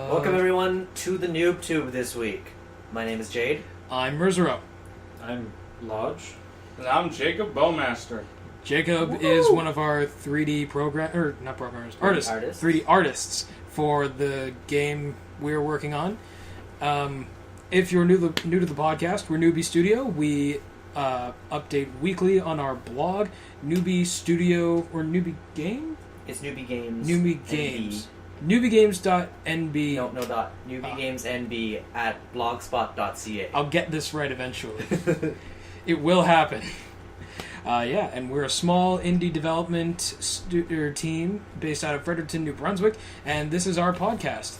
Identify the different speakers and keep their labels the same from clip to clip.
Speaker 1: Welcome everyone to the Newb Tewb this week. My name is Jade.
Speaker 2: I'm Merzero.
Speaker 3: I'm Lodge.
Speaker 4: And I'm Jacob Bowmaster.
Speaker 2: Jacob
Speaker 1: Woo-hoo!
Speaker 2: is one of our 3D artists. 3D artists for the game we're working on. If you're new to the podcast, we're Newb Studio. We update weekly on our blog, Newb Studio or Newb Game.
Speaker 1: It's Newb Games.
Speaker 2: Newb Games. newbgames.nb.
Speaker 1: No dot. newbgamesnb at blogspot.ca.
Speaker 2: I'll get this right eventually. It will happen. And we're a small indie development team based out of Fredericton, New Brunswick, and this is our podcast,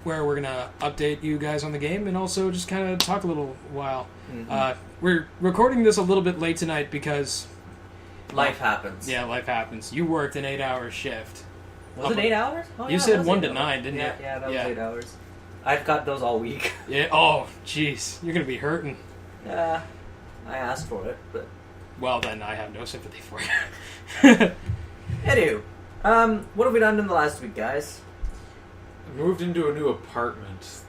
Speaker 2: where we're going to update you guys on the game and also just kind of talk a little while.
Speaker 1: Mm-hmm.
Speaker 2: We're recording this a little bit late tonight because...
Speaker 1: Life happens.
Speaker 2: Yeah, life happens. You worked an 8-hour shift.
Speaker 1: Was it 8 hours? Oh,
Speaker 2: You said 1 to 9, didn't you?
Speaker 1: Yeah, that was 8 hours. I've got those all week.
Speaker 2: Yeah. Oh, jeez. You're going to be hurting.
Speaker 1: Yeah, I asked for it, but...
Speaker 2: Well, then I have no sympathy for you.
Speaker 1: Anywho, what have we done in the last week, guys?
Speaker 3: Moved into a new apartment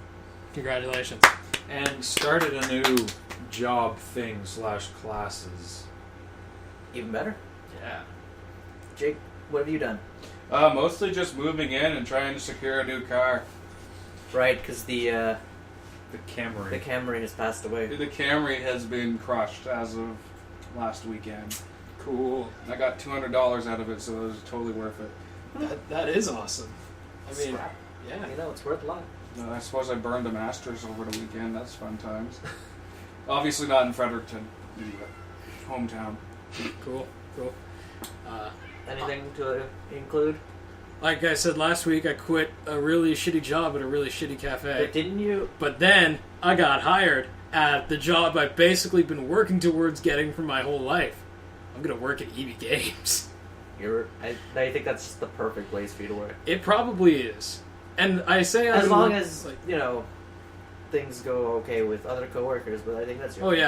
Speaker 2: Congratulations.
Speaker 3: and started a new job thing / classes.
Speaker 1: Even better.
Speaker 3: Yeah.
Speaker 1: Jake, what have you done?
Speaker 4: Mostly just moving in and trying to secure a new car.
Speaker 1: Right, because the
Speaker 3: The Camry.
Speaker 1: Camry has passed away.
Speaker 4: The Camry has been crushed as of last weekend.
Speaker 2: Cool.
Speaker 4: I got $200 out of it, so it was totally worth it.
Speaker 2: That is awesome. I mean,
Speaker 1: Scrap.
Speaker 2: yeah.
Speaker 1: You know, it's worth a lot.
Speaker 4: I suppose I burned the Masters over the weekend. That's fun times. Obviously not in Fredericton, but hometown.
Speaker 2: Cool.
Speaker 1: Anything to include?
Speaker 2: Like I said last week, I quit a really shitty job at a really shitty cafe.
Speaker 1: But didn't you...
Speaker 2: But then I got hired at the job I've basically been working towards getting for my whole life. I'm gonna work at EB Games.
Speaker 1: I think that's just the perfect place for you to work.
Speaker 2: It probably is. And I say
Speaker 1: As long as, things go okay with other coworkers, but I think that's the only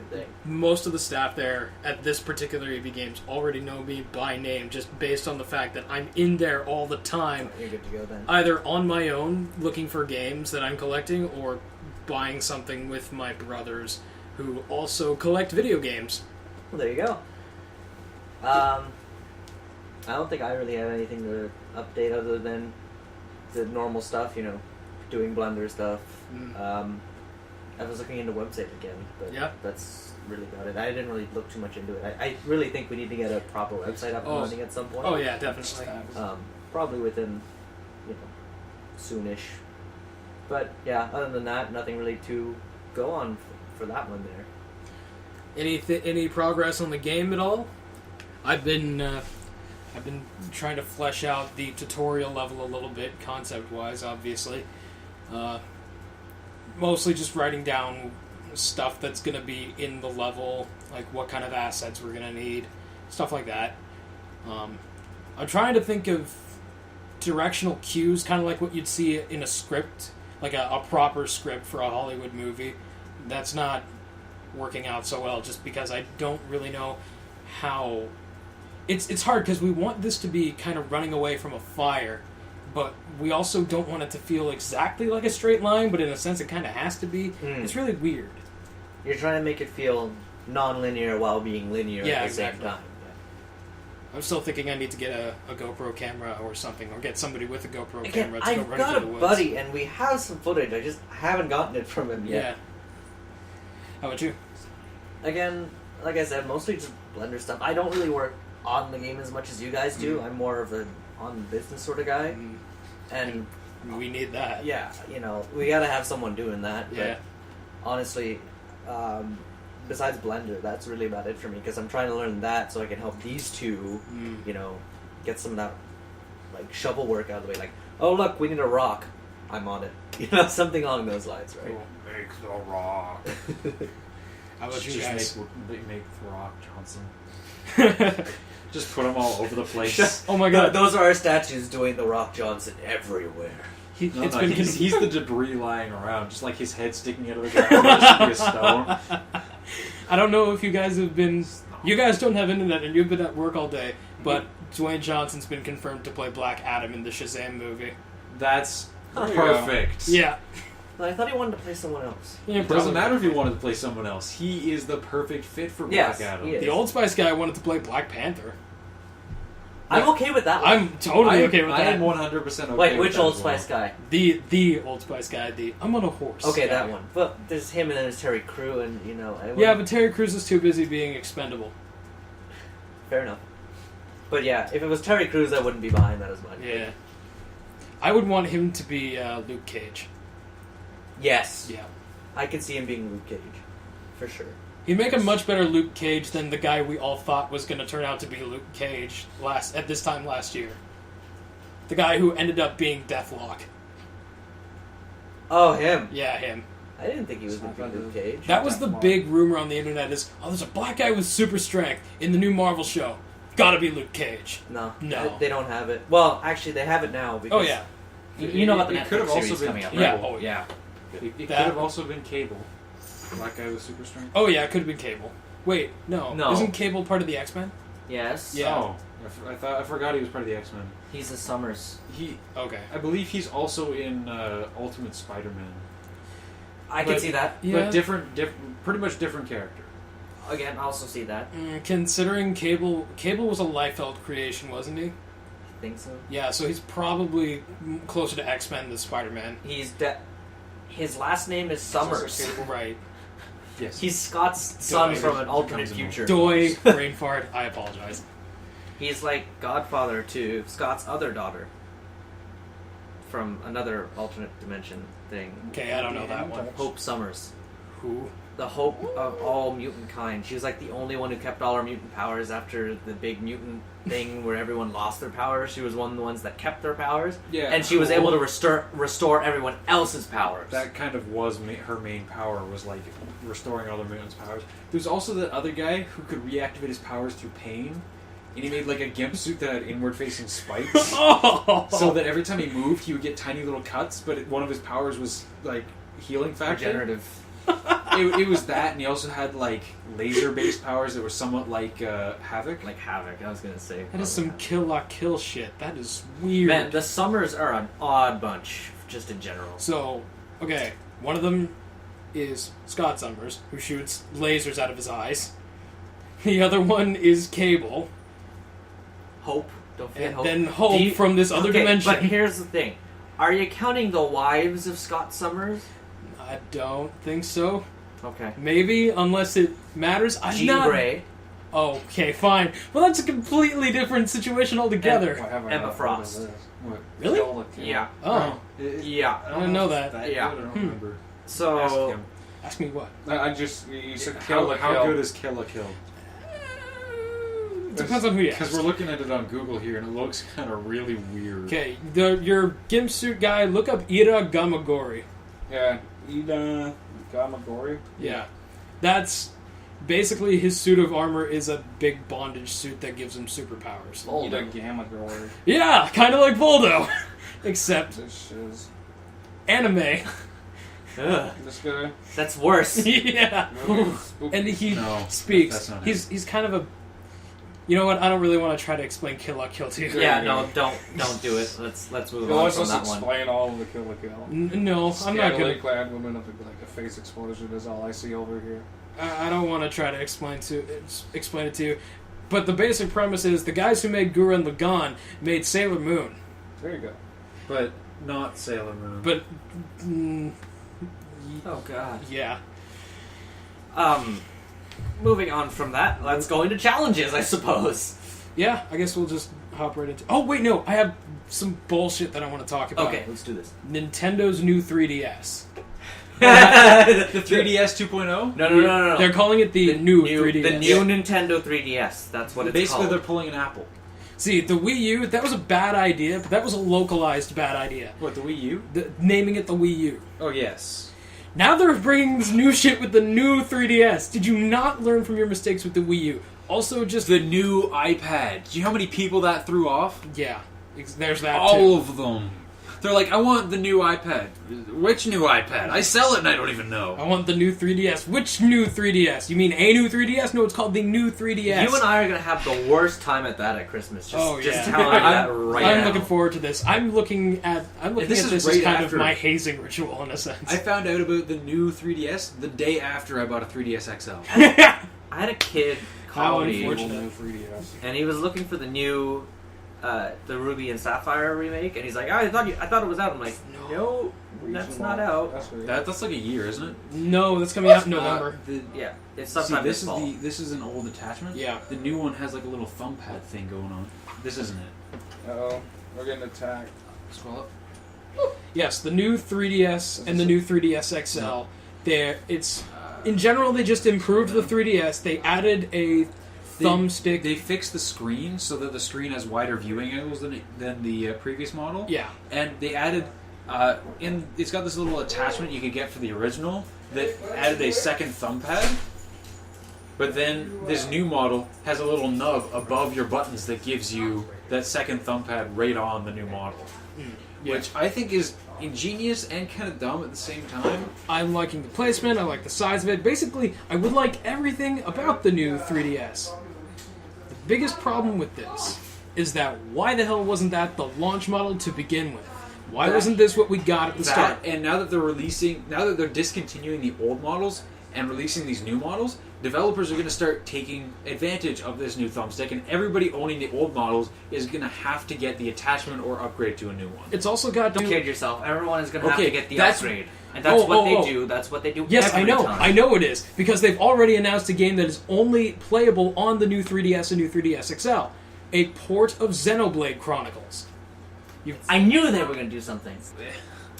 Speaker 1: thing.
Speaker 2: most of the staff there at this particular EB Games already know me by name just based on the fact that I'm in there all the time.
Speaker 1: You're good to go then.
Speaker 2: Either on my own, looking for games that I'm collecting, or buying something with my brothers who also collect video games.
Speaker 1: Well, there you go. I don't think I really have anything to update other than the normal stuff, doing Blender stuff. I was looking into website again, but that's really about it. I didn't really look too much into it. I really think we need to get a proper website up and running at some point.
Speaker 2: Oh yeah, definitely.
Speaker 1: Probably within, soonish. But yeah, other than that, nothing really to go on for that one there.
Speaker 2: Any progress on the game at all? I've been trying to flesh out the tutorial level a little bit, concept-wise, obviously. Mostly just writing down stuff that's going to be in the level, like what kind of assets we're going to need, stuff like that. I'm trying to think of directional cues, kind of like what you'd see in a script, like a proper script for a Hollywood movie. That's not working out so well, just because I don't really know how... It's hard, because we want this to be kind of running away from a fire, but we also don't want it to feel exactly like a straight line, but in a sense it kind of has to be. It's really weird.
Speaker 1: You're trying to make it feel non-linear while being linear at the same time.
Speaker 2: I'm still thinking I need to get a GoPro camera or something, or get somebody with a GoPro
Speaker 1: Again,
Speaker 2: camera to go
Speaker 1: I've
Speaker 2: run
Speaker 1: got
Speaker 2: into
Speaker 1: a
Speaker 2: the woods.
Speaker 1: buddy, and we have some footage. I just haven't gotten it from him yet.
Speaker 2: Yeah. How about you?
Speaker 1: Again, like I said, mostly just Blender stuff. I don't really work on the game as much as you guys do. I'm more of an on-business sort of guy. And
Speaker 2: we need that.
Speaker 1: yeah, we gotta have someone doing that.
Speaker 2: Yeah.
Speaker 1: But honestly, besides Blender, that's really about it for me, because I'm trying to learn that so I can help these two, get some of that, shovel work out of the way. Like, oh look, we need a rock. I'm on it. Something along those lines, right?
Speaker 2: Cool.
Speaker 4: Make the rock.
Speaker 2: How about you
Speaker 3: Just
Speaker 2: guys?
Speaker 3: make the Rock Johnson. Just put them all over the place.
Speaker 2: Oh my god.
Speaker 1: Those are our statues doing the Rock Johnson everywhere.
Speaker 3: He's the debris lying around, just like his head sticking out of the ground. There should be a stone.
Speaker 2: I don't know if you guys have been... You guys don't have internet and you've been at work all day, but Dwayne Johnson's been confirmed to play Black Adam in the Shazam movie.
Speaker 3: That's
Speaker 4: There you go.
Speaker 3: Perfect.
Speaker 2: Yeah.
Speaker 1: But I thought he wanted to play someone else.
Speaker 2: Yeah,
Speaker 3: It doesn't matter if you wanted to play someone else. He is the perfect fit for
Speaker 1: Yes,
Speaker 3: Black Adam.
Speaker 1: he is.
Speaker 2: The Old Spice guy wanted to play Black Panther.
Speaker 1: I'm okay with that one.
Speaker 2: I'm totally okay with
Speaker 3: I
Speaker 2: that.
Speaker 3: am 100% okay
Speaker 1: Wait,
Speaker 3: with
Speaker 1: which
Speaker 3: that
Speaker 1: Old
Speaker 3: as well.
Speaker 1: Spice guy?
Speaker 2: The Old Spice guy. I'm on a horse.
Speaker 1: Okay,
Speaker 2: guy.
Speaker 1: that one. But there's him and then there's Terry Crew and, you know...
Speaker 2: Yeah, but Terry Crews is too busy being expendable.
Speaker 1: Fair enough. But yeah, if it was Terry Crews, I wouldn't be behind that as much.
Speaker 2: Yeah. I would want him to be Luke Cage.
Speaker 1: Yes.
Speaker 2: Yeah.
Speaker 1: I could see him being Luke Cage. For sure.
Speaker 2: He'd make a much better Luke Cage than the guy we all thought was going to turn out to be Luke Cage at this time last year. The guy who ended up being Deathlock.
Speaker 1: Oh, him.
Speaker 2: Yeah, him.
Speaker 1: I didn't think he was going to be Luke Cage.
Speaker 2: That was the big rumor on the internet is, oh, there's a black guy with super strength in the new Marvel show. Gotta be Luke Cage.
Speaker 1: No.
Speaker 2: No.
Speaker 1: They don't have it. Well, actually, they have it now. Because
Speaker 2: Oh, yeah.
Speaker 5: You know about the
Speaker 3: It could have
Speaker 5: Netflix
Speaker 3: also
Speaker 5: series
Speaker 3: been
Speaker 5: coming up,
Speaker 3: Cable.
Speaker 5: right?
Speaker 2: Yeah, oh, yeah.
Speaker 3: It could
Speaker 2: That-
Speaker 3: have also been Cable. Black guy with super strength.
Speaker 2: Oh, yeah, it could have been Cable. Wait, no.
Speaker 1: No.
Speaker 2: Isn't Cable part of the X-Men?
Speaker 1: Yes.
Speaker 2: Yeah.
Speaker 3: Oh, I forgot he was part of the X-Men.
Speaker 1: He's a Summers.
Speaker 2: Okay.
Speaker 3: I believe he's also in Ultimate Spider-Man.
Speaker 1: I can
Speaker 3: But-
Speaker 1: see that.
Speaker 2: Yeah.
Speaker 3: But different, pretty much different character.
Speaker 1: Again, I also see that.
Speaker 2: Considering Cable was a Liefeld creation, wasn't he?
Speaker 1: I think so.
Speaker 2: Yeah, so he's probably closer to X-Men than Spider-Man.
Speaker 1: His last name is Summers.
Speaker 2: Right.
Speaker 3: Yes.
Speaker 1: He's Scott's son
Speaker 2: Doy.
Speaker 1: from an alternate
Speaker 3: Becomes
Speaker 1: future.
Speaker 2: Doy, brain fart, I apologize.
Speaker 1: He's like godfather to Scott's other daughter from another alternate dimension thing.
Speaker 2: Okay, I don't know that one.
Speaker 1: Hope Summers.
Speaker 2: Who?
Speaker 1: The hope of all mutant kind. She was like the only one who kept all her mutant powers after the big mutant thing where everyone lost their powers. She was one of the ones that kept their powers.
Speaker 3: Yeah,
Speaker 1: and she was
Speaker 3: cool.
Speaker 1: able to restore everyone else's powers.
Speaker 3: That kind of was her main power, was like restoring other mutants' powers. There's also that other guy who could reactivate his powers through pain, and he made like a gimp suit that had inward-facing spikes,
Speaker 2: Oh!
Speaker 3: so that every time he moved, he would get tiny little cuts. But one of his powers was like healing factor.
Speaker 1: Regenerative.
Speaker 3: It was that, and he also had like laser-based powers that were somewhat like Havoc.
Speaker 1: Like Havoc, I was gonna say.
Speaker 2: That is some Kill La Kill shit. That is weird.
Speaker 1: Man, the Summers are an odd bunch, just in general.
Speaker 2: So, okay, one of them is Scott Summers, who shoots lasers out of his eyes. The other one is Cable.
Speaker 1: Hope. Don't forget
Speaker 2: And
Speaker 1: Hope.
Speaker 2: then Hope
Speaker 1: Do you-
Speaker 2: from this other
Speaker 1: okay,
Speaker 2: dimension.
Speaker 1: But here's the thing. Are you counting the wives of Scott Summers?
Speaker 2: I don't think so.
Speaker 1: Okay.
Speaker 2: Maybe, unless it matters. I'm
Speaker 1: Jean
Speaker 2: not...
Speaker 1: Grey.
Speaker 2: Okay, fine. Well, that's a completely different situation altogether.
Speaker 4: Why have I
Speaker 1: Emma
Speaker 4: not
Speaker 1: Frost.
Speaker 4: heard of this?
Speaker 3: What?
Speaker 2: Really?
Speaker 4: Kill la Kill.
Speaker 1: Yeah.
Speaker 2: Oh,
Speaker 1: Yeah.
Speaker 2: I didn't know that.
Speaker 1: Yeah.
Speaker 3: I don't
Speaker 2: Hmm.
Speaker 3: remember. Ask
Speaker 1: So,
Speaker 3: him.
Speaker 2: Ask me what.
Speaker 4: I just you said Kill la
Speaker 3: How
Speaker 4: Kill.
Speaker 3: good is Kill la Kill?
Speaker 2: Depends on who you
Speaker 3: Because
Speaker 2: ask.
Speaker 3: we're looking at it on Google here, and it looks kind of really weird.
Speaker 2: Okay, your gimp suit guy, look up Ira Gamagori.
Speaker 4: Yeah, Ida Gamagori.
Speaker 2: Yeah. That's basically his suit of armor is a big bondage suit that gives him superpowers.
Speaker 4: Ida Gamagori.
Speaker 2: Yeah, kind of like Voldo. Except
Speaker 4: This is
Speaker 2: anime.
Speaker 1: ugh,
Speaker 4: this guy.
Speaker 1: that's worse.
Speaker 2: Yeah.
Speaker 4: Spooky.
Speaker 2: And he
Speaker 3: No,
Speaker 2: speaks.
Speaker 3: that's not
Speaker 2: He's kind of a... You know what? I don't really want to try to explain Kill La Kill to you.
Speaker 1: Yeah, no, don't do it. Let's move
Speaker 4: You'll
Speaker 1: on
Speaker 4: also
Speaker 1: from that one.
Speaker 4: explain all of the Kill la Kill.
Speaker 2: No, I'm not
Speaker 4: Scantily
Speaker 2: gonna...
Speaker 4: clad woman of like a face explosion is all I see over here.
Speaker 2: I don't want to try to explain it to you. But the basic premise is the guys who made Gurren Lagann made Sailor Moon.
Speaker 4: There you go.
Speaker 3: But not Sailor Moon.
Speaker 2: But...
Speaker 1: Oh god.
Speaker 2: yeah.
Speaker 1: Moving on from that, let's go into challenges, I suppose.
Speaker 2: Yeah, I guess we'll just hop right into... Oh, wait, no. I have some bullshit that I want to talk about.
Speaker 1: Okay, let's do this.
Speaker 2: Nintendo's new 3DS.
Speaker 1: the
Speaker 3: 3DS 2.0?
Speaker 1: No.
Speaker 2: They're calling it the new 3DS.
Speaker 1: The new Nintendo 3DS. That's what it's
Speaker 3: Basically,
Speaker 1: called.
Speaker 3: they're pulling an Apple.
Speaker 2: See, the Wii U, that was a bad idea, but that was a localized bad idea.
Speaker 3: What, the Wii U?
Speaker 2: Naming it the Wii U.
Speaker 3: Oh, yes.
Speaker 2: Now they're bringing this new shit with the new 3DS. Did you not learn from your mistakes with the Wii U? Also, just...
Speaker 3: The new iPad. Do you know how many people that threw off?
Speaker 2: Yeah, there's that
Speaker 3: All
Speaker 2: too.
Speaker 3: of them. They're like, I want the new iPad. Which new iPad? I sell it and I don't even know.
Speaker 2: I want the new 3DS. Which new 3DS? You mean a new 3DS? No, it's called the new 3DS.
Speaker 1: You and I are going to have the worst time at that at Christmas. Just telling you
Speaker 2: I'm
Speaker 1: that right now.
Speaker 2: I'm looking forward to this. I'm looking at this
Speaker 3: is
Speaker 2: as
Speaker 3: right
Speaker 2: kind
Speaker 3: after-
Speaker 2: of my hazing ritual in a sense.
Speaker 3: I found out about the new 3DS the day after I bought a 3DS XL.
Speaker 1: I had a kid
Speaker 2: How
Speaker 1: call me,
Speaker 2: unfortunate.
Speaker 4: New 3DS.
Speaker 1: and he was looking for the new, the Ruby and Sapphire remake, and he's like, I thought it was out. I'm like, no, that's not out.
Speaker 4: That's weird.
Speaker 3: That's like a year, isn't it?
Speaker 2: No, that's coming out in November.
Speaker 1: Yeah, it's
Speaker 3: See,
Speaker 1: sometime
Speaker 3: this
Speaker 1: this fall.
Speaker 3: this is an old attachment.
Speaker 2: Yeah.
Speaker 3: The new one has like a little thumb pad thing going on. This isn't it.
Speaker 4: Uh-oh. We're getting attacked.
Speaker 3: Scroll up.
Speaker 2: Yes, the new 3DS and the new 3DS XL. It's in general they just improved the 3DS. They added a thumbstick.
Speaker 3: They fixed the screen so that the screen has wider viewing angles than the previous model.
Speaker 2: Yeah.
Speaker 3: And they added it's got this little attachment you could get for the original that added a second thumb pad. But then this new model has a little nub above your buttons that gives you that second thumb pad right on the new model.
Speaker 2: Yeah.
Speaker 3: Which I think is ingenious and kind of dumb at the same time.
Speaker 2: I'm liking the placement. I like the size of it. Basically, I would like everything about the new 3DS. The biggest problem with this is that why the hell wasn't that the launch model to begin with? Why wasn't this what we got at the start?
Speaker 3: And now that they're discontinuing the old models and releasing these new models, developers are going to start taking advantage of this new thumbstick, and everybody owning the old models is going to have to get the attachment or upgrade to a new one.
Speaker 2: It's also got
Speaker 1: Don't
Speaker 2: to...
Speaker 1: kid yourself. Everyone is going to have
Speaker 3: Okay,
Speaker 1: to get the
Speaker 3: that's-
Speaker 1: upgrade. And that's what they do. That's what they do
Speaker 2: Yes,
Speaker 1: every
Speaker 2: I know.
Speaker 1: time.
Speaker 2: I know it is. Because they've already announced a game that is only playable on the new 3DS and new 3DS XL. A port of Xenoblade Chronicles.
Speaker 1: I knew they were going to do something.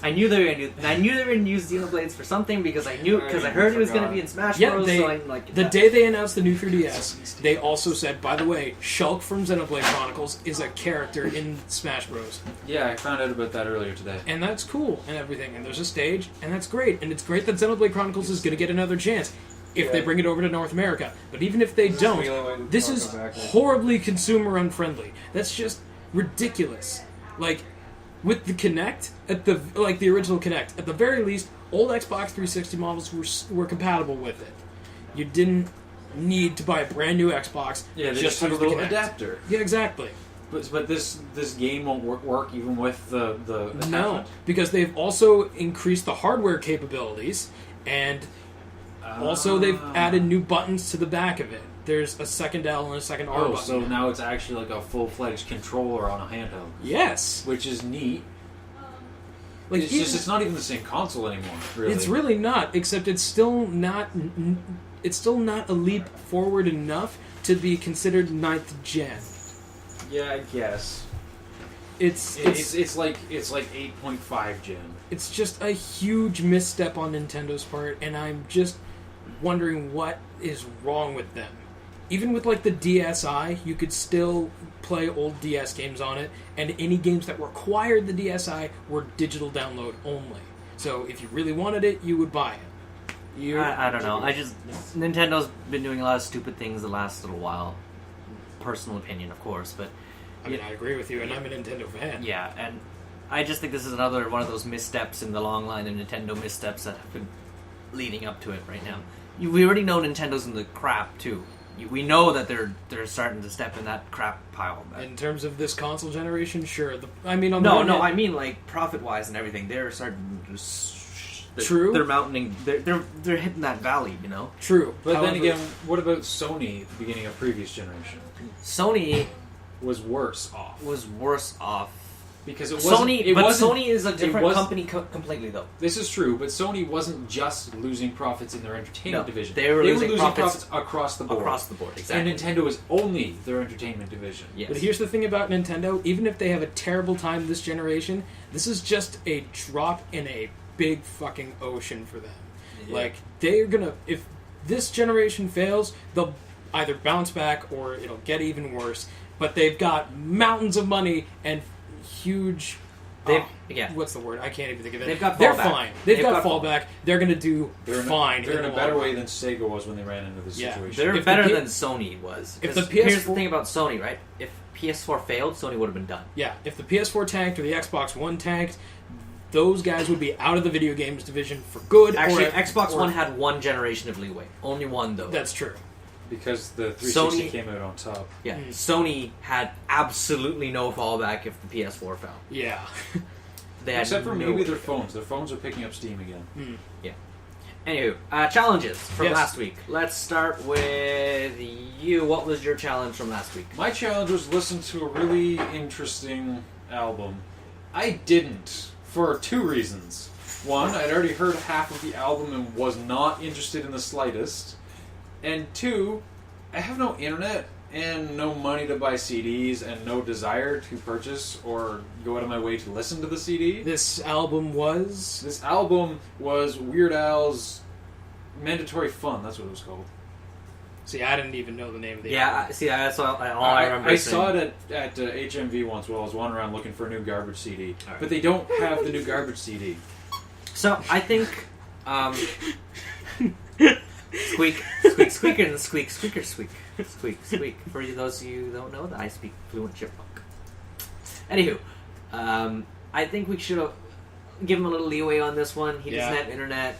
Speaker 1: I knew they were going to use Xenoblades for something because I heard it was going to be in Smash
Speaker 2: Yeah,
Speaker 1: Bros.
Speaker 2: they,
Speaker 1: So I'm like,
Speaker 2: the day they announced the new 3DS, they also said, by the way, Shulk from Xenoblade Chronicles is a character in Smash Bros.
Speaker 3: Yeah, I found out about that earlier today.
Speaker 2: And that's cool and everything. And there's a stage, and that's great. And it's great that Xenoblade Chronicles is going to get another chance if they bring it over to North America. But even if they don't, this is horribly consumer unfriendly. That's just ridiculous. Like, with the Kinect, the original Kinect, at the very least, old Xbox 360 models were compatible with it. You didn't need to buy a brand new Xbox.
Speaker 3: Yeah, they just have a
Speaker 2: use the
Speaker 3: little
Speaker 2: Kinect.
Speaker 3: adapter.
Speaker 2: Yeah, exactly.
Speaker 3: But this game won't work even with the attachment.
Speaker 2: No, because they've also increased the hardware capabilities, and also they've added new buttons to the back of it. There's a second L and a second R button.
Speaker 3: So now it's actually like a full-fledged controller on a handheld.
Speaker 2: Yes.
Speaker 3: Which is neat.
Speaker 2: Like,
Speaker 3: It's not even the same console anymore, really.
Speaker 2: It's really not, except it's still not a leap forward enough to be considered 9th gen.
Speaker 3: Yeah, I guess.
Speaker 2: It's
Speaker 3: like 8.5 gen.
Speaker 2: It's just a huge misstep on Nintendo's part, and I'm just wondering what is wrong with them. Even with like the DSi, you could still play old DS games on it, and any games that required the DSi were digital download only. So if you really wanted it, you would buy it.
Speaker 1: I don't know. Nintendo's been doing a lot of stupid things the last little while. Personal opinion, of course, but
Speaker 2: I mean, I agree with you, and I'm a Nintendo fan.
Speaker 1: yeah, and I just think this is another one of those missteps in the long line of Nintendo missteps that have been leading up to it right now. We already know Nintendo's in the crap too. We know that they're starting to step in that crap pile.
Speaker 2: In terms of this console generation, sure. I mean,
Speaker 1: I mean like profit wise and everything. They're starting to
Speaker 2: True.
Speaker 1: They're mounting. They're hitting that valley, you know.
Speaker 2: True,
Speaker 3: But
Speaker 2: however,
Speaker 3: then again, what about Sony at the beginning of previous generation?
Speaker 1: Sony
Speaker 3: Was worse off.
Speaker 1: was worse off.
Speaker 3: Because it wasn't...
Speaker 1: Sony is a different company completely, though.
Speaker 3: This is true, but Sony wasn't just losing profits in their entertainment
Speaker 1: No,
Speaker 3: division.
Speaker 1: they were losing
Speaker 3: profits across the board.
Speaker 1: Across the board, exactly.
Speaker 3: And Nintendo is only their entertainment division.
Speaker 1: Yes.
Speaker 2: But here's the thing about Nintendo: even if they have a terrible time this generation, this is just a drop in a big fucking ocean for them.
Speaker 3: Yeah.
Speaker 2: Like, they're gonna... If this generation fails, they'll either bounce back or it'll get even worse. But they've got mountains of money and huge What's the word? I can't even think of it.
Speaker 1: They've got
Speaker 2: They're
Speaker 1: fallback.
Speaker 2: fine. They've got
Speaker 1: fallback.
Speaker 2: fallback. They're going to do fine.
Speaker 3: They're in
Speaker 2: the
Speaker 3: a better
Speaker 2: long
Speaker 3: way
Speaker 2: run.
Speaker 3: than Sega was when they ran into this
Speaker 2: Yeah.
Speaker 3: situation.
Speaker 1: They're
Speaker 2: If the
Speaker 1: better
Speaker 2: P-
Speaker 1: than Sony was.
Speaker 2: if the
Speaker 1: 'Cause here's
Speaker 2: PS4
Speaker 1: the thing about Sony, right? If PS4 failed, Sony would have been done.
Speaker 2: Yeah, if the PS4 tanked or the Xbox One tanked, those guys would be out of the video games division for good.
Speaker 1: Actually,
Speaker 2: or,
Speaker 1: Xbox
Speaker 2: or-
Speaker 1: One had one generation of leeway. Only one, though.
Speaker 2: That's true.
Speaker 3: Because the 360
Speaker 1: Sony-
Speaker 3: came out on top.
Speaker 1: Yeah, Sony had absolutely no fallback if the PS4 fell.
Speaker 2: Yeah.
Speaker 1: They had
Speaker 3: Except for
Speaker 1: no
Speaker 3: maybe their
Speaker 1: way.
Speaker 3: phones. Their phones are picking up steam again.
Speaker 1: Anywho, challenges from
Speaker 2: Yes.
Speaker 1: last week. Let's start with you. What was your challenge from last week?
Speaker 3: My challenge was listen to a really interesting album. I didn't, for 2 reasons. One, I'd already heard half of the album and was not interested in the slightest. And 2, I have no internet and no money to buy CDs and no desire to purchase or go out of my way to listen to the CD.
Speaker 2: This album was...
Speaker 3: This album was Weird Al's Mandatory Fun, that's what it was called.
Speaker 2: See, I didn't even know the name of the
Speaker 1: Yeah,
Speaker 2: album.
Speaker 1: see, that's all I remember.
Speaker 3: I saw it at HMV once while I was wandering around looking for a new garbage CD.
Speaker 1: Alright.
Speaker 3: But they don't have the new garbage CD.
Speaker 1: So I think, squeak, squeak, squeaker, and squeak, squeaker, squeak, squeak, squeak. For those of you who don't know, that I speak fluent chipmunk. Anywho, I think we should give him a little leeway on this one. He doesn't have internet.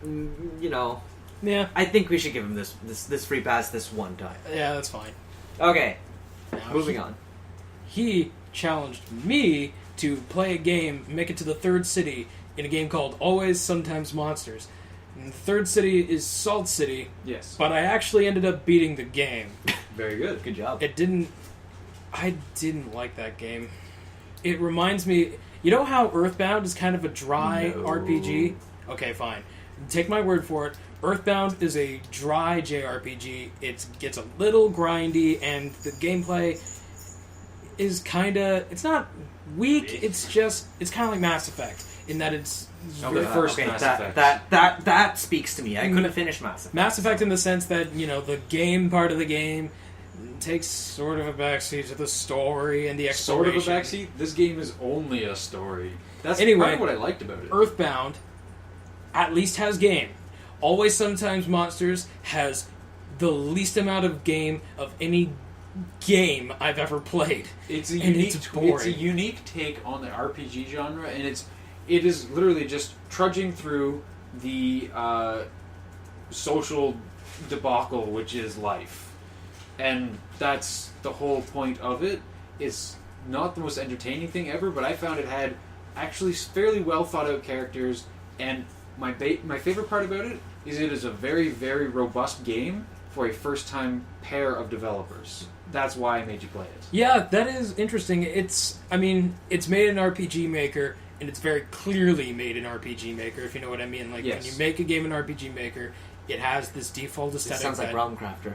Speaker 1: You know,
Speaker 2: Yeah.
Speaker 1: I think we should give him this free pass this one time.
Speaker 2: Yeah, that's fine.
Speaker 1: Okay,
Speaker 2: Now,
Speaker 1: moving on.
Speaker 2: He challenged me to play a game, make it to the 3rd city, in a game called Always Sometimes Monsters. And the 3rd city is Salt City,
Speaker 3: Yes.
Speaker 2: but I actually ended up beating the game.
Speaker 3: Very good.
Speaker 1: Good job.
Speaker 2: I didn't like that game. It reminds me... You know how Earthbound is kind of a dry
Speaker 1: No.
Speaker 2: RPG? Okay, fine. Take my word for it. Earthbound is a dry JRPG. It gets a little grindy, and the gameplay is kind of... It's not weak, it's just... It's kind of like Mass Effect, in that it's...
Speaker 3: Okay, first
Speaker 1: okay,
Speaker 3: Mass
Speaker 1: that,
Speaker 3: Effect.
Speaker 1: that speaks to me. I couldn't finish Mass Effect.
Speaker 2: Mass Effect in the sense that, you know, the game part of the game takes sort of a backseat to the story and the
Speaker 3: Sort of
Speaker 2: exploration.
Speaker 3: a backseat. This game is only a story. That's
Speaker 2: Anyway,
Speaker 3: part of what I liked about it.
Speaker 2: Earthbound at least has game. Always Sometimes Monsters has the least amount of game of any game I've ever played.
Speaker 3: It's a
Speaker 2: and
Speaker 3: unique,
Speaker 2: it's boring.
Speaker 3: it's a unique take on the RPG genre, and it is literally just trudging through the social debacle which is life, and that's the whole point of it. It's not the most entertaining thing ever, but I found it had actually fairly well thought out characters, and my favorite part about it is a very, very robust game for a first time pair of developers. That's why I made you play it.
Speaker 2: Yeah, that is interesting. It's made in RPG Maker, and it's very clearly made in RPG Maker, if you know what I mean. Like,
Speaker 3: Yes.
Speaker 2: when you make a game in RPG Maker, it has this default
Speaker 1: This
Speaker 2: aesthetic.
Speaker 1: sounds like
Speaker 2: that-
Speaker 1: Realm Crafter.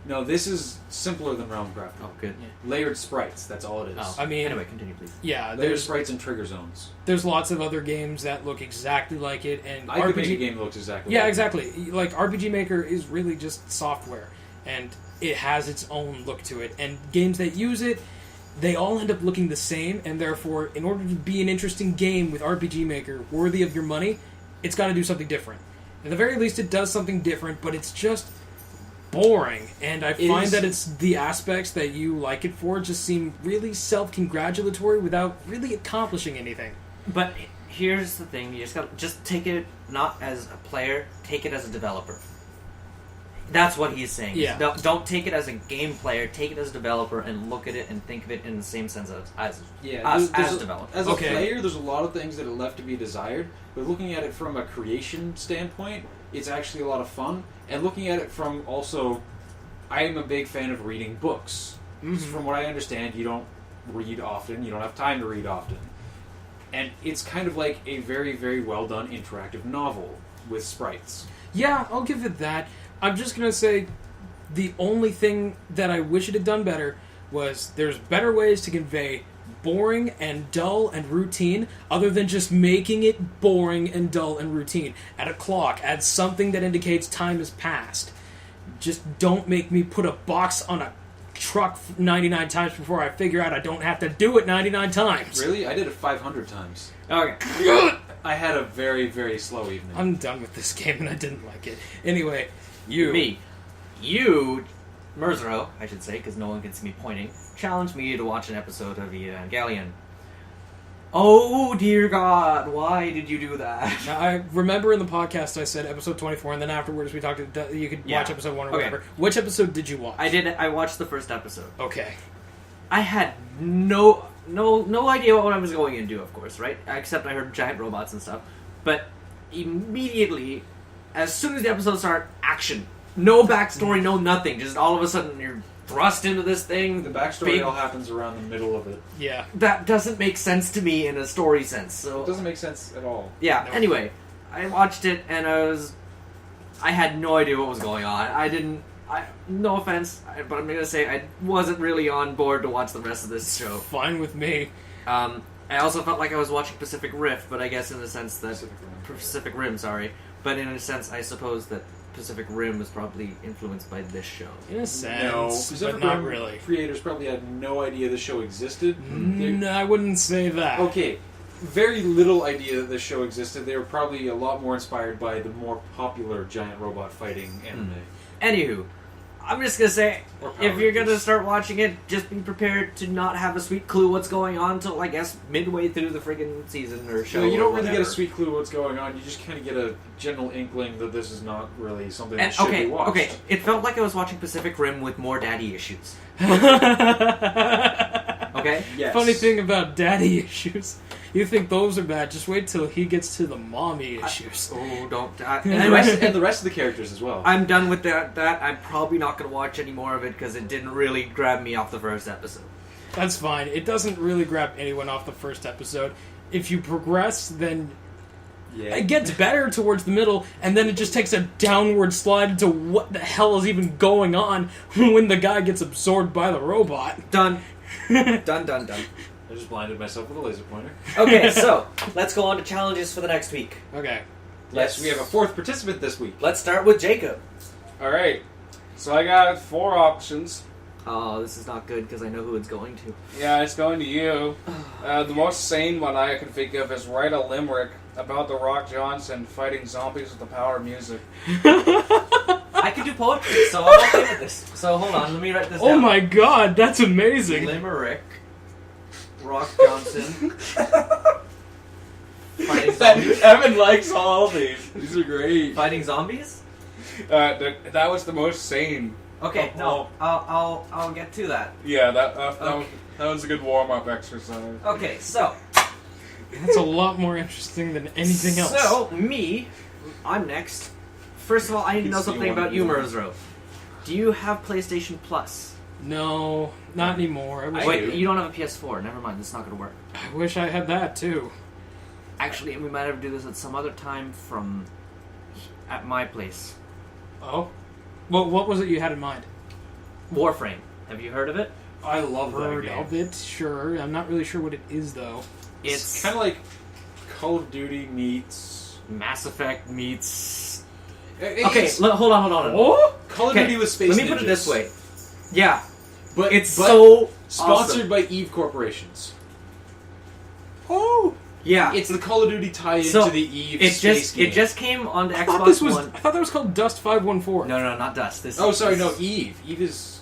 Speaker 3: No, this is simpler than Realm Crafter.
Speaker 1: Oh, good.
Speaker 3: Layered sprites, that's all it is.
Speaker 1: Oh,
Speaker 2: I mean,
Speaker 1: anyway, continue, please.
Speaker 2: yeah,
Speaker 3: Layered
Speaker 2: there's
Speaker 3: sprites and trigger zones.
Speaker 2: lots of other games that look exactly like it, and
Speaker 3: I could make a game that looks exactly
Speaker 2: Yeah,
Speaker 3: like
Speaker 2: exactly. Like, RPG Maker is really just software, and it has its own look to it. And games that use it, they all end up looking the same, and therefore, in order to be an interesting game with RPG Maker, worthy of your money, it's got to do something different. At the very least, it does something different, but it's just boring. And I find that it's the aspects that you like it for just seem really self-congratulatory without really accomplishing anything.
Speaker 1: But here's the thing: you just take it not as a player, take it as a developer. That's what he's saying.
Speaker 2: Yeah.
Speaker 1: Don't take it as a game player. Take it as a developer and look at it and think of it in the same sense as
Speaker 3: there's
Speaker 1: developer.
Speaker 3: As a
Speaker 2: Okay.
Speaker 3: player, there's a lot of things that are left to be desired, but looking at it from a creation standpoint, it's actually a lot of fun. And looking at it from also, I am a big fan of reading books. From what I understand, you don't read often, you don't have time to read often. And it's kind of like a very, very well done interactive novel with sprites.
Speaker 2: Yeah, I'll give it that. I'm just going to say the only thing that I wish it had done better was there's better ways to convey boring and dull and routine other than just making it boring and dull and routine. Add a clock, add something that indicates time has passed. Just don't make me put a box on a truck 99 times before I figure out I don't have to do it 99 times.
Speaker 3: Really? I did it 500 times.
Speaker 1: Okay.
Speaker 3: I had a very, very slow evening.
Speaker 2: I'm done with this game and I didn't like it. Anyway, you.
Speaker 1: Me. You, Merzro, I should say, because no one can see me pointing, challenged me to watch an episode of Evangelion. Oh, dear God, why did you do that?
Speaker 2: Now, I remember in the podcast I said episode 24, and then afterwards we talked. You could watch episode 1 or whatever. Which episode did you watch?
Speaker 1: I watched the first episode.
Speaker 2: Okay.
Speaker 1: I had no idea what I was going into, of course, right? Except I heard giant robots and stuff. But immediately, as soon as the episode started, action. No backstory, no nothing. Just all of a sudden you're thrust into this thing.
Speaker 3: The backstory all happens around the middle of it.
Speaker 2: Yeah.
Speaker 1: That doesn't make sense to me in a story sense. So
Speaker 3: It doesn't make sense at all.
Speaker 1: yeah.
Speaker 2: No.
Speaker 1: Anyway, I watched it and I had no idea what was going on. No offense, but I'm gonna say I wasn't really on board to watch the rest of this show.
Speaker 2: Fine with me.
Speaker 1: I also felt like I was watching Pacific Rift, but I guess in a sense that Pacific Rim, sorry. But in a sense, I suppose that Pacific Rim was probably influenced by this show.
Speaker 2: In a sense,
Speaker 3: No,
Speaker 2: but
Speaker 3: Pacific
Speaker 2: not
Speaker 3: Rim
Speaker 2: really.
Speaker 3: creators probably had no idea the show existed.
Speaker 2: No, I wouldn't say that.
Speaker 3: Okay, very little idea that this show existed. They were probably a lot more inspired by the more popular giant robot fighting anime.
Speaker 1: Anywho, I'm just gonna say,
Speaker 3: Or Power
Speaker 1: if you're gonna
Speaker 3: Rangers.
Speaker 1: start watching it, just be prepared to not have a sweet clue what's going on till, I guess, midway through the friggin' season or show.
Speaker 3: So you
Speaker 1: or
Speaker 3: don't really get a
Speaker 1: whatever.
Speaker 3: sweet clue what's going on. You just kind of get a general inkling that this is not really something that
Speaker 1: And,
Speaker 3: should be watched.
Speaker 1: okay, it felt like I was watching Pacific Rim with more daddy issues. Okay?
Speaker 3: Yes.
Speaker 2: Funny thing about daddy issues, you think those are bad, just wait till he gets to the mommy issues.
Speaker 1: Oh, don't.
Speaker 3: And the rest of the characters as well.
Speaker 1: I'm done with that. I'm probably not going to watch any more of it because it didn't really grab me off the first episode.
Speaker 2: That's fine. It doesn't really grab anyone off the first episode. If you progress, then
Speaker 3: Yeah.
Speaker 2: it gets better towards the middle, and then it just takes a downward slide into what the hell is even going on when the guy gets absorbed by the robot.
Speaker 1: Done. Done.
Speaker 3: I just blinded myself with a laser pointer.
Speaker 1: Okay, so let's go on to challenges for the next week.
Speaker 2: Okay.
Speaker 3: Yes, we have a fourth participant this week.
Speaker 1: Let's start with Jacob.
Speaker 4: Alright, so I got 4 options.
Speaker 1: Oh, this is not good because I know who it's going to.
Speaker 4: Yeah, it's going to you. The most sane one I can think of is write a limerick about The Rock Johnson fighting zombies with the power of music.
Speaker 1: I can do poetry, so I'm okay with this. So hold on, let me write this down.
Speaker 2: Oh my god, that's amazing.
Speaker 1: Limerick. Rock Johnson. Fighting zombies.
Speaker 4: Evan likes all these. These are great.
Speaker 1: Fighting zombies?
Speaker 4: That was the most sane.
Speaker 1: Okay, no, I'll get to that.
Speaker 4: Yeah, that
Speaker 1: Okay.
Speaker 4: was a good warm-up exercise.
Speaker 1: Okay, so
Speaker 2: That's a lot more interesting than anything else.
Speaker 1: So I'm next. First of all, I need to know
Speaker 3: So you
Speaker 1: something
Speaker 3: want
Speaker 1: about
Speaker 3: to
Speaker 1: you,
Speaker 3: do-
Speaker 1: Merzro. Do you have PlayStation Plus?
Speaker 2: No, not anymore. I
Speaker 1: Wait, you don't have a PS4. Never mind, this is not going to work.
Speaker 2: wish I had that too.
Speaker 1: Actually, we might have to do this at some other time at my place.
Speaker 2: Oh? Well, what was it you had in mind?
Speaker 1: Warframe. Have you heard of it?
Speaker 3: I love that
Speaker 2: Heard
Speaker 3: game.
Speaker 2: of it, sure. I'm not really sure what it is, though.
Speaker 3: It's kind of like Call of Duty meets...
Speaker 1: Mass Effect meets...
Speaker 3: It's
Speaker 1: Okay, hold on.
Speaker 2: Oh?
Speaker 3: Call of
Speaker 1: Okay,
Speaker 3: Duty with space
Speaker 1: let me put it this
Speaker 3: ninjas.
Speaker 1: way. Yeah,
Speaker 3: But
Speaker 1: it's
Speaker 3: but
Speaker 1: so
Speaker 3: sponsored
Speaker 1: awesome.
Speaker 3: by Eve Corporations.
Speaker 2: Oh!
Speaker 1: Yeah,
Speaker 3: It's the Call of Duty tie-in
Speaker 1: So,
Speaker 3: to the Eve
Speaker 1: it
Speaker 3: space game.
Speaker 1: just came onto
Speaker 2: I
Speaker 1: Xbox
Speaker 2: thought this was.
Speaker 1: One.
Speaker 2: I thought that was called Dust 514.
Speaker 1: No, not Dust.
Speaker 3: Oh, sorry, no, Eve. Eve is...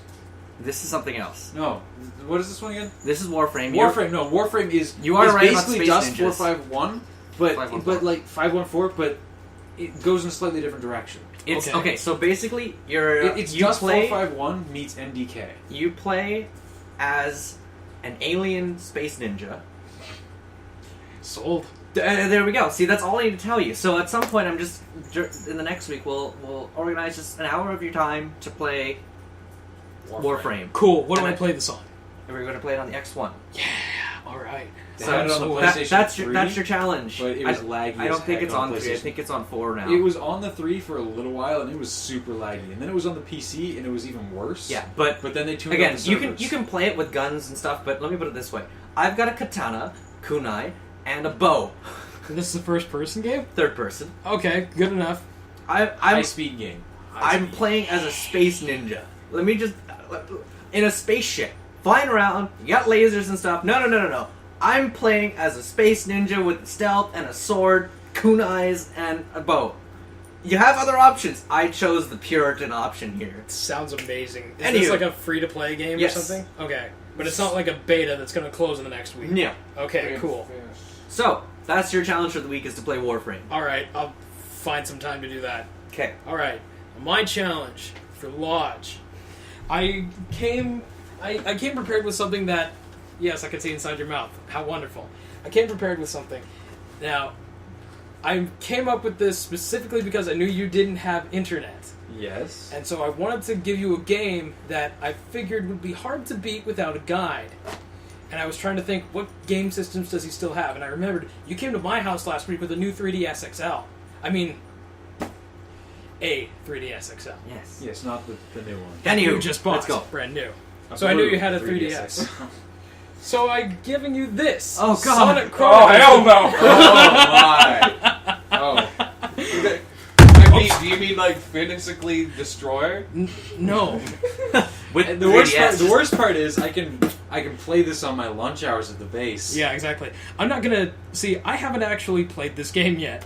Speaker 1: This is something else.
Speaker 3: No. What is this one again?
Speaker 1: This is Warframe.
Speaker 3: Warframe. No, Warframe is...
Speaker 1: You are
Speaker 3: is
Speaker 1: right about
Speaker 3: basically
Speaker 1: Space
Speaker 3: Dust
Speaker 1: Ninjas.
Speaker 3: 451, but
Speaker 1: 514.
Speaker 3: like 514, but it goes in a slightly different direction.
Speaker 1: It's
Speaker 2: Okay.
Speaker 1: okay. So basically,
Speaker 3: It's
Speaker 1: you
Speaker 3: Dust
Speaker 1: play
Speaker 3: 451 meets NDK.
Speaker 1: you play as an alien space ninja.
Speaker 2: Sold.
Speaker 1: There we go. See, that's all I need to tell you. So at some point, in the next week, we'll organize just an hour of your time to play Warframe.
Speaker 2: Cool. What do
Speaker 1: And
Speaker 2: I play this on?
Speaker 1: And we're going to play it on the X1.
Speaker 2: Alright.
Speaker 3: They
Speaker 1: So
Speaker 3: had it on the PlayStation
Speaker 1: that's
Speaker 3: 3,
Speaker 1: your challenge.
Speaker 3: but it was laggy
Speaker 1: I don't
Speaker 3: as
Speaker 1: think
Speaker 3: heck
Speaker 1: it's
Speaker 3: on
Speaker 1: on 3. I
Speaker 3: PlayStation.
Speaker 1: think it's on 4 now.
Speaker 3: It was on the 3 for a little while, and it was super laggy. And then it was on the PC, and it was even worse.
Speaker 1: Yeah, but
Speaker 3: But then they tuned
Speaker 1: again,
Speaker 3: up the
Speaker 1: you
Speaker 3: servers.
Speaker 1: can play it with guns and stuff. But let me put it this way: I've got a katana, kunai, and a bow.
Speaker 2: This is a first person game?
Speaker 1: Third person.
Speaker 2: Okay, good enough.
Speaker 1: I'm
Speaker 3: high-speed game.
Speaker 1: I'm playing as a space ninja. Let me just. in a spaceship, flying around, you got lasers and stuff. No. I'm playing as a space ninja with stealth and a sword, kunais, and a bow. You have other options. I chose the Puritan option here.
Speaker 2: Sounds amazing. Is
Speaker 1: Anywho.
Speaker 2: this like a free-to-play game
Speaker 1: Yes.
Speaker 2: or something? Okay. But it's not like a beta that's going to close in the next week.
Speaker 1: Yeah.
Speaker 2: Okay, cool.
Speaker 1: So, that's your challenge for the week, is to play Warframe.
Speaker 2: Alright, I'll find some time to do that.
Speaker 1: Okay.
Speaker 2: Alright, my challenge for Lodge. I came prepared with something that, yes, I can see inside your mouth. How wonderful. I came prepared with something. Now, I came up with this specifically because I knew you didn't have internet.
Speaker 3: Yes.
Speaker 2: And so I wanted to give you a game that I figured would be hard to beat without a guide. And I was trying to think, what game systems does he still have? And I remembered, you came to my house last week with a new 3DS XL. I mean, a 3DS XL.
Speaker 1: Yes.
Speaker 3: Yes, not the new one.
Speaker 1: Anywho,
Speaker 2: You just bought.
Speaker 1: let's go.
Speaker 2: Brand new. So I knew you had a 3DS. So I'm giving you this.
Speaker 1: Oh, God.
Speaker 2: Sonic
Speaker 4: Oh,
Speaker 2: Chronicles.
Speaker 4: hell no!
Speaker 3: Oh my!
Speaker 4: Oh. Do you mean like physically destroy?
Speaker 2: No.
Speaker 1: With
Speaker 3: The worst
Speaker 1: 3DS.
Speaker 3: the worst part is I can play this on my lunch hours at the base.
Speaker 2: Yeah, exactly. I'm not gonna... See, I haven't actually played this game yet.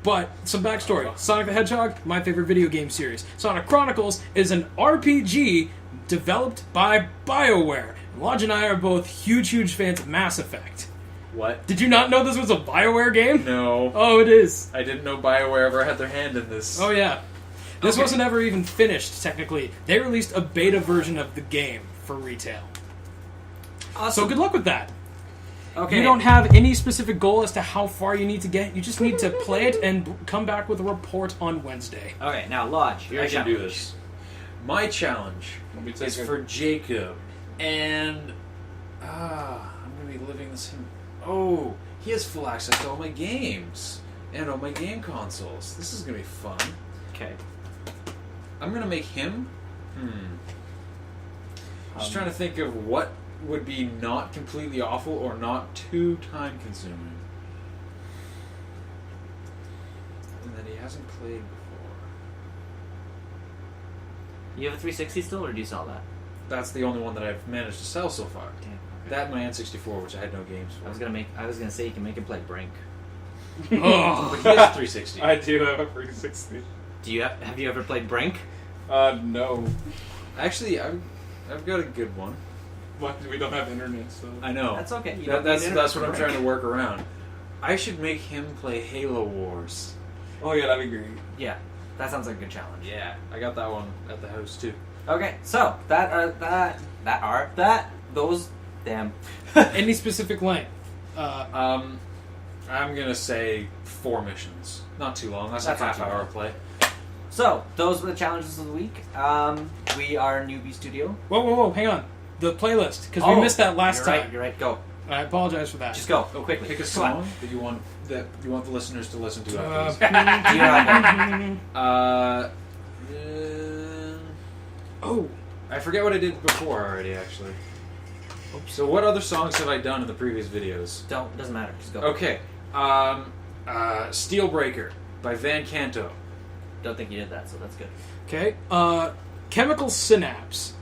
Speaker 2: But, some backstory. Sonic the Hedgehog, my favorite video game series. Sonic Chronicles is an RPG developed by BioWare. Lodge and I are both huge fans of Mass Effect.
Speaker 3: What?
Speaker 2: Did you not know this was a BioWare game?
Speaker 3: No.
Speaker 2: Oh, it is.
Speaker 3: I didn't know BioWare ever had their hand in this.
Speaker 2: Oh, yeah. This wasn't ever even finished, technically. They released a beta version of the game for retail.
Speaker 1: Awesome.
Speaker 2: So good luck with that.
Speaker 1: Okay.
Speaker 2: You don't have any specific goal as to how far you need to get. You just need to play it and come back with a report on Wednesday.
Speaker 1: Okay, now Lodge. Your
Speaker 3: I can
Speaker 1: challenge.
Speaker 3: do this. My challenge
Speaker 4: Let me
Speaker 3: is
Speaker 4: take
Speaker 3: for Jacob, and I'm gonna be living the same. Oh, he has full access to all my games and all my game consoles. This is gonna be fun.
Speaker 1: Okay.
Speaker 3: I'm gonna make him. Just trying to think of what would be not completely awful or not too time consuming. And that he hasn't played before.
Speaker 1: You have a 360 still, or do you sell that?
Speaker 3: That's the only one that I've managed to sell so far.
Speaker 1: Damn.
Speaker 3: That and my N64, which I had no games for.
Speaker 1: I was gonna say you can make him play Brink.
Speaker 2: Oh.
Speaker 3: But he has a 360.
Speaker 4: I do have a 360.
Speaker 1: Do you have you ever played Brink?
Speaker 4: No.
Speaker 3: Actually, I've got a good one.
Speaker 4: What? We don't have internet, so.
Speaker 3: I know.
Speaker 1: That's okay. You
Speaker 3: That,
Speaker 1: don't need
Speaker 3: that's what
Speaker 1: internet
Speaker 3: I'm
Speaker 1: for
Speaker 3: trying to
Speaker 1: Brink.
Speaker 3: work around. I should make him play Halo Wars.
Speaker 4: Oh yeah, that'd be great.
Speaker 1: Yeah, that sounds like a good challenge.
Speaker 3: Yeah, I got that one at the house too.
Speaker 1: Okay, so those damn.
Speaker 2: Any specific length?
Speaker 3: I'm gonna say 4 missions. Not too long. That's
Speaker 1: That's
Speaker 3: a
Speaker 1: not
Speaker 3: half
Speaker 1: too
Speaker 3: hour
Speaker 1: bad.
Speaker 3: play.
Speaker 1: So those were the challenges of the week. We are Newb Studio.
Speaker 2: Whoa, hang on. The playlist, because we missed that last
Speaker 1: you're
Speaker 2: time.
Speaker 1: Right, you're right. Go.
Speaker 2: I apologize for that.
Speaker 1: Just go. Go quickly.
Speaker 3: Pick a
Speaker 1: Come on.
Speaker 3: song that you want the listeners to listen to
Speaker 2: Uh,
Speaker 3: after this.
Speaker 2: Oh.
Speaker 3: I forget what I did before already, actually. So what other songs have I done in the previous videos?
Speaker 1: Doesn't matter. Just go.
Speaker 3: Okay. Steel Breaker by Van Canto.
Speaker 1: Don't think you did that, so that's good.
Speaker 2: Okay. Chemical Synapse.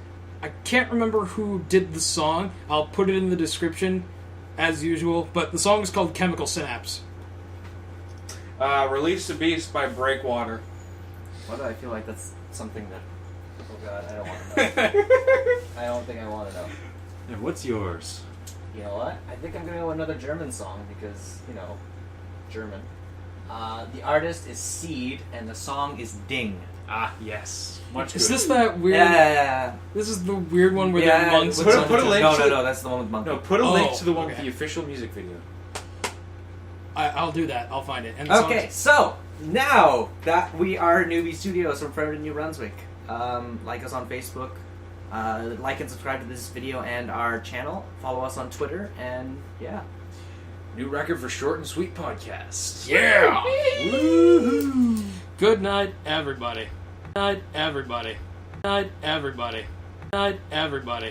Speaker 2: I can't remember who did the song. I'll put it in the description, as usual. But the song is called Chemical Synapse.
Speaker 4: Release the Beast by Breakwater.
Speaker 1: Why do I feel like that's something that? Oh God, I don't want to know. I don't think I want to know.
Speaker 3: And what's yours?
Speaker 1: You know what? I think I'm gonna go with another German song because German. The artist is Seed, and the song is Ding.
Speaker 3: Ah, yes. Much
Speaker 2: Is
Speaker 3: good.
Speaker 2: this that weird?
Speaker 1: Yeah.
Speaker 2: This is the weird one where
Speaker 1: Yeah,
Speaker 2: the monks.
Speaker 1: with
Speaker 3: Put a
Speaker 1: Monkey.
Speaker 3: link
Speaker 1: No,
Speaker 3: to
Speaker 1: no,
Speaker 3: the-
Speaker 1: no. That's the one with Monkey.
Speaker 3: No, put a link
Speaker 2: Oh,
Speaker 3: to the one with
Speaker 2: okay.
Speaker 3: the official music video.
Speaker 2: I'll do that. I'll find it. And the
Speaker 1: Okay, so now that we are Newb Studios from Fredericton, New Brunswick, like us on Facebook, like and subscribe to this video and our channel. Follow us on Twitter, and yeah.
Speaker 3: New record for Short and Sweet Podcast.
Speaker 2: Yeah! Woohoo! Good night, everybody. Night, everybody. Night, everybody. Night, everybody.